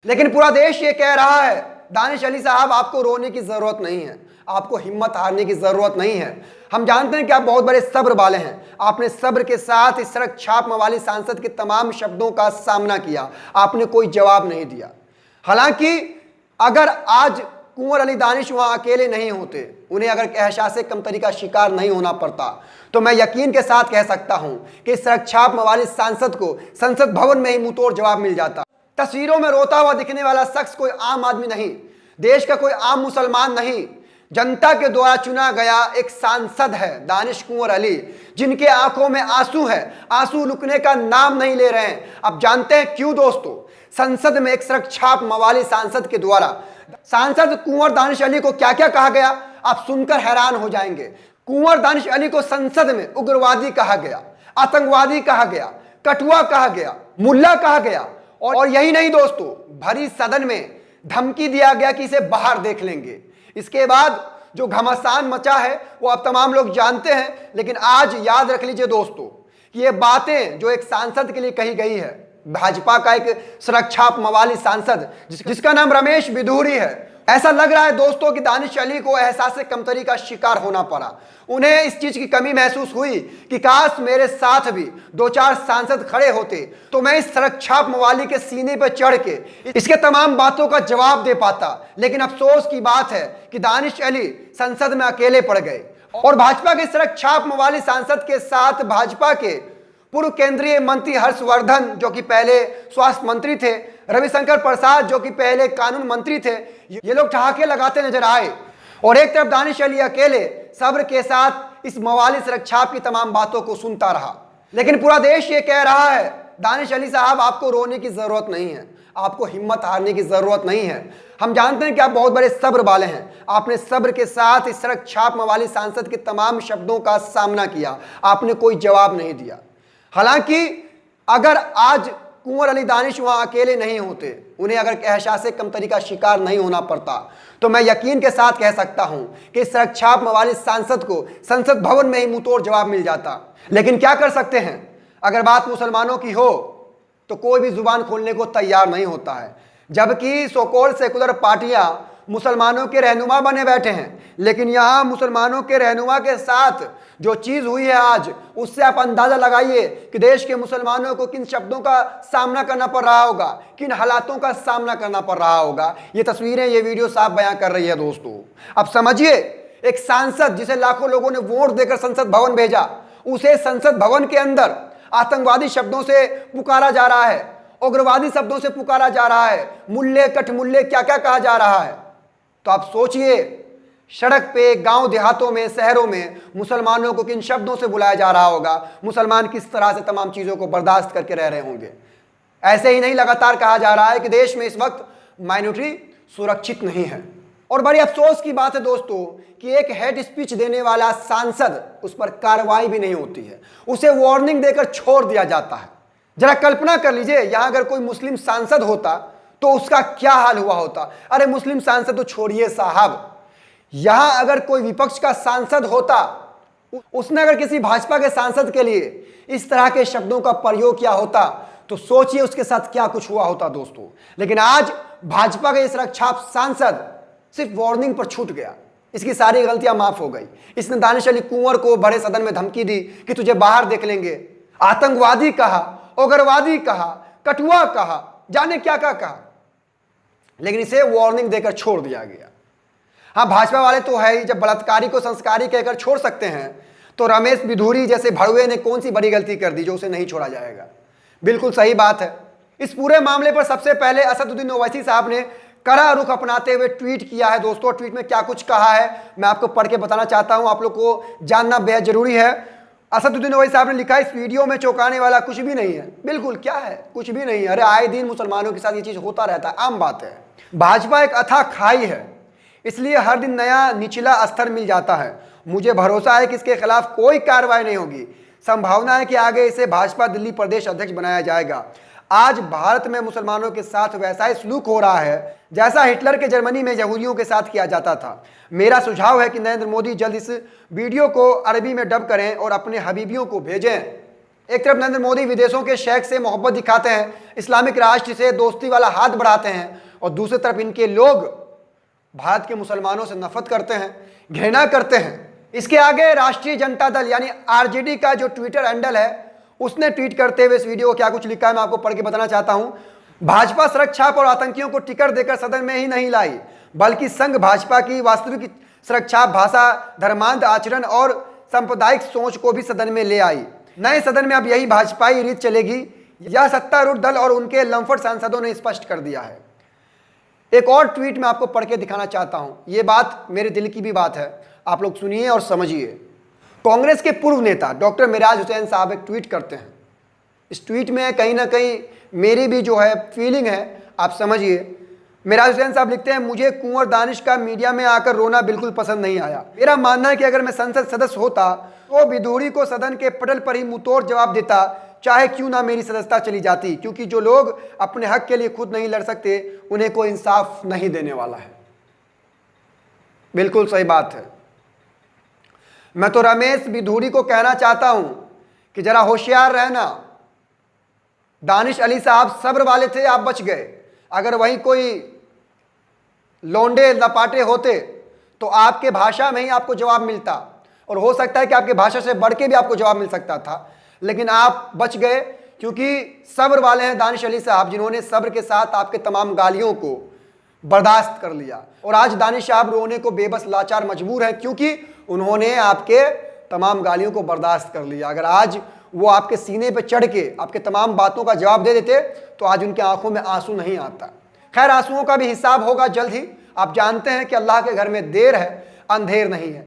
लेकिन पूरा देश ये कह रहा है दानिश अली साहब आपको रोने की जरूरत नहीं है, आपको हिम्मत हारने की जरूरत नहीं है। हम जानते हैं कि आप बहुत बड़े सब्र वाले हैं। आपने सब्र के साथ इस सड़क छाप मवाली सांसद के तमाम शब्दों का सामना किया, आपने कोई जवाब नहीं दिया। हालांकि अगर आज कुंवर अली दानिश वहां अकेले नहीं होते, उन्हें अगर एहसास कमतरी का शिकार नहीं होना पड़ता, तो मैं यकीन के साथ कह सकता हूं कि सड़क छाप मवाली सांसद को संसद भवन में ही मुंहतोड़ जवाब मिल जाता। तस्वीरों में रोता हुआ दिखने वाला शख्स कोई आम आदमी नहीं, देश का कोई आम मुसलमान नहीं, जनता के द्वारा चुना गया एक सांसद है दानिश कुंवर अली, जिनके आंखों में आंसू है, आंसू रुकने का नाम नहीं ले रहे हैं। अब जानते हैं क्यों दोस्तों? संसद में एक सड़क छाप मवाली सांसद के द्वारा सांसद कुंवर दानिश अली को क्या क्या कहा गया, आप सुनकर हैरान हो जाएंगे। कुंवर दानिश अली को संसद में उग्रवादी कहा गया, आतंकवादी कहा गया, कठुआ कहा गया, मुल्ला कहा गया, और यही नहीं दोस्तों, भरी सदन में धमकी दिया गया कि इसे बाहर देख लेंगे। इसके बाद जो घमासान मचा है वो अब तमाम लोग जानते हैं। लेकिन आज याद रख लीजिए दोस्तों कि ये बातें जो एक सांसद के लिए कही गई है, भाजपा का एक सड़क छाप मवाली सांसद जिसका नाम रमेश बिधूरी है, ऐसा लग रहा है दोस्तों कि दानिश अली को एहसास कमतरी का शिकार होना पड़ा। उन्हें इस चीज की कमी महसूस हुई कि काश मेरे साथ भी दो चार सांसद खड़े होते तो मैं इस सड़क छाप मवाली के सीने पर चढ़ के इसके तमाम बातों का जवाब दे पाता। लेकिन अफसोस की बात है कि दानिश अली संसद में अकेले पड़ गए और भाजपा के सड़क छाप मवाली सांसद के साथ भाजपा के पूर्व केंद्रीय मंत्री हर्षवर्धन जो कि पहले स्वास्थ्य मंत्री थे, रविशंकर प्रसाद जो कि पहले कानून मंत्री थे, ये लोग ठहाके लगाते नजर आए और एक तरफ दानिश अली अकेले सब्र के साथ इस मवाली सड़क छाप की तमाम बातों को सुनता रहा। लेकिन पूरा देश ये कह रहा है दानिश अली साहब आपको रोने की जरूरत नहीं है, आपको हिम्मत हारने की जरूरत नहीं है। हम जानते हैं कि आप बहुत बड़े सब्र वाले हैं। आपने सब्र के साथ इस सड़क छाप मवाली सांसद के तमाम शब्दों का सामना किया, आपने कोई जवाब नहीं दिया। हालांकि अगर आज कुंवर अली दानिश वहां अकेले नहीं होते, उन्हें अगर एहसास कमतरी का शिकार नहीं होना पड़ता, तो मैं यकीन के साथ कह सकता हूं कि सड़क छाप मवाली सांसद को संसद भवन में ही मुंहतोड़ जवाब मिल जाता। लेकिन क्या कर सकते हैं, अगर बात मुसलमानों की हो तो कोई भी जुबान खोलने को तैयार नहीं होता है। जबकि सोकोल सेकुलर पार्टियां मुसलमानों के रहनुमा बने बैठे हैं, लेकिन यहां मुसलमानों के रहनुमा के साथ जो चीज हुई है आज, उससे आप अंदाजा लगाइए कि देश के मुसलमानों को किन शब्दों का सामना करना पड़ रहा होगा, किन हालातों का सामना करना पड़ रहा होगा। ये तस्वीरें, ये वीडियो साफ बयां कर रही है दोस्तों। अब समझिए, एक सांसद जिसे लाखों लोगों ने वोट देकर संसद भवन भेजा, उसे संसद भवन के अंदर आतंकवादी शब्दों से पुकारा जा रहा है, उग्रवादी शब्दों से पुकारा जा रहा है, मुल्ले कठमुल्ले क्या क्या कहा जा रहा है। तो आप सोचिए, सड़क पे, गांव देहातों में, शहरों में मुसलमानों को किन शब्दों से बुलाया जा रहा होगा, मुसलमान किस तरह से तमाम चीजों को बर्दाश्त करके रह रहे होंगे। ऐसे ही नहीं, लगातार कहा जा रहा है कि देश में इस वक्त माइनॉरिटी सुरक्षित नहीं है। और बड़ी अफसोस की बात है दोस्तों कि एक हेड स्पीच देने वाला सांसद, उस पर कार्रवाई भी नहीं होती है, उसे वार्निंग देकर छोड़ दिया जाता है। जरा कल्पना कर लीजिए, यहां अगर कोई मुस्लिम सांसद होता तो उसका क्या हाल हुआ होता। अरे मुस्लिम सांसद तो छोड़िए साहब, यहां अगर कोई विपक्ष का सांसद होता, उसने अगर किसी भाजपा के सांसद के लिए इस तरह के शब्दों का प्रयोग किया होता, तो सोचिए उसके साथ क्या कुछ हुआ होता दोस्तों। लेकिन आज भाजपा के सड़क छाप सांसद सिर्फ वार्निंग पर छूट गया, इसकी सारी गलतियां माफ हो गई। इसने दानिश अली कुंवर को बड़े सदन में धमकी दी कि तुझे बाहर देख लेंगे, आतंकवादी कहा, उग्रवादी कहा, कठुआ कहा, जाने क्या क्या कहा, लेकिन इसे वार्निंग देकर छोड़ दिया गया। हाँ, भाजपा वाले तो है ही, जब बलात्कारी को संस्कारी कहकर छोड़ सकते हैं, तो रमेश बिधूरी जैसे भड़ुए ने कौन सी बड़ी गलती कर दी जो उसे नहीं छोड़ा जाएगा। बिल्कुल सही बात है। इस पूरे मामले पर सबसे पहले असदुद्दीन ओवैसी साहब ने कड़ा रुख अपनाते हुए ट्वीट किया है दोस्तों। ट्वीट में क्या कुछ कहा है मैं आपको पढ़ के बताना चाहता हूं, आप लोग को जानना बेहद जरूरी है। असदुद्दीन ओवैसी साहब ने लिखा, इस वीडियो में चौंकाने वाला कुछ भी नहीं है। बिल्कुल, क्या है, कुछ भी नहीं है। अरे आए दिन मुसलमानों के साथ ये चीज होता रहता है, आम बात है। भाजपा एक अथाह खाई है, इसलिए हर दिन नया निचला स्तर मिल जाता है। मुझे भरोसा है कि इसके खिलाफ कोई कार्रवाई नहीं होगी। संभावना है कि आगे इसे भाजपा दिल्ली प्रदेश अध्यक्ष बनाया जाएगा। आज भारत में मुसलमानों के साथ वैसा ही सलूक हो रहा है जैसा हिटलर के जर्मनी में यहूदियों के साथ किया जाता था। मेरा सुझाव है कि नरेंद्र मोदी जल्द इस वीडियो को अरबी में डब करें और अपने हबीबियों को भेजें। एक तरफ नरेंद्र मोदी विदेशों के शेख से मोहब्बत दिखाते हैं, इस्लामिक राष्ट्र से दोस्ती वाला हाथ बढ़ाते हैं, और दूसरी तरफ इनके लोग भारत के मुसलमानों से नफरत करते हैं, घृणा करते हैं। इसके आगे राष्ट्रीय जनता दल यानी आरजेडी का जो ट्विटर हैंडल है, उसने ट्वीट करते हुए इस वीडियो को क्या कुछ लिखा है मैं आपको पढ़ के बताना चाहता हूं। भाजपा सड़क छाप और आतंकियों को टिकट देकर सदन में ही नहीं लाई, बल्कि संघ भाजपा की वास्तविक सड़क छाप, भाषा, धर्मांध आचरण और सांप्रदायिक सोच को भी सदन में ले आई। नए सदन में अब यही भाजपाई रीत चलेगी, यह सत्तारूढ़ दल और उनके लंफड़ सांसदों ने स्पष्ट कर दिया है। एक और ट्वीट मैं आपको पढ़ के दिखाना चाहता हूं, यह बात मेरे दिल की भी बात है, आप लोग सुनिए और समझिए। कांग्रेस के पूर्व नेता डॉक्टर मिराज हुसैन साहब एक ट्वीट करते हैं। इस ट्वीट में कहीं ना कहीं मेरी भी जो है फीलिंग है, आप समझिए। मिराज हुसैन साहब लिखते हैं, मुझे कुंवर दानिश का मीडिया में आकर रोना बिल्कुल पसंद नहीं आया। मेरा मानना है कि अगर मैं संसद सदस्य होता तो विधूड़ी को सदन के पटल पर ही मुंहतोड़ जवाब देता, चाहे क्यों ना मेरी सदस्यता चली जाती, क्योंकि जो लोग अपने हक के लिए खुद नहीं लड़ सकते उन्हें कोई इंसाफ नहीं देने वाला है। बिल्कुल सही बात है। मैं तो रमेश विधूड़ी को कहना चाहता हूं कि जरा होशियार रहना। दानिश अली साहब सब्र वाले थे, आप बच गए। अगर वही कोई लौंडे लपाटे होते तो आपके भाषा में ही आपको जवाब मिलता, और हो सकता है कि आपके भाषा से बढ़ के भी आपको जवाब मिल सकता था, लेकिन आप बच गए क्योंकि सब्र वाले हैं दानिश अली साहब, जिन्होंने सब्र के साथ आपके तमाम गालियों को बर्दाश्त कर लिया। और आज दानिश साहब रोने को बेबस लाचार मजबूर हैं, क्योंकि उन्होंने आपके तमाम गालियों को बर्दाश्त कर लिया। अगर आज वो आपके सीने पे चढ़ के आपके तमाम बातों का जवाब दे देते तो आज उनकी आंखों में आंसू नहीं आता। खैर, आंसुओं का भी हिसाब होगा जल्द ही। आप जानते हैं कि अल्लाह के घर में देर है, अंधेर नहीं है।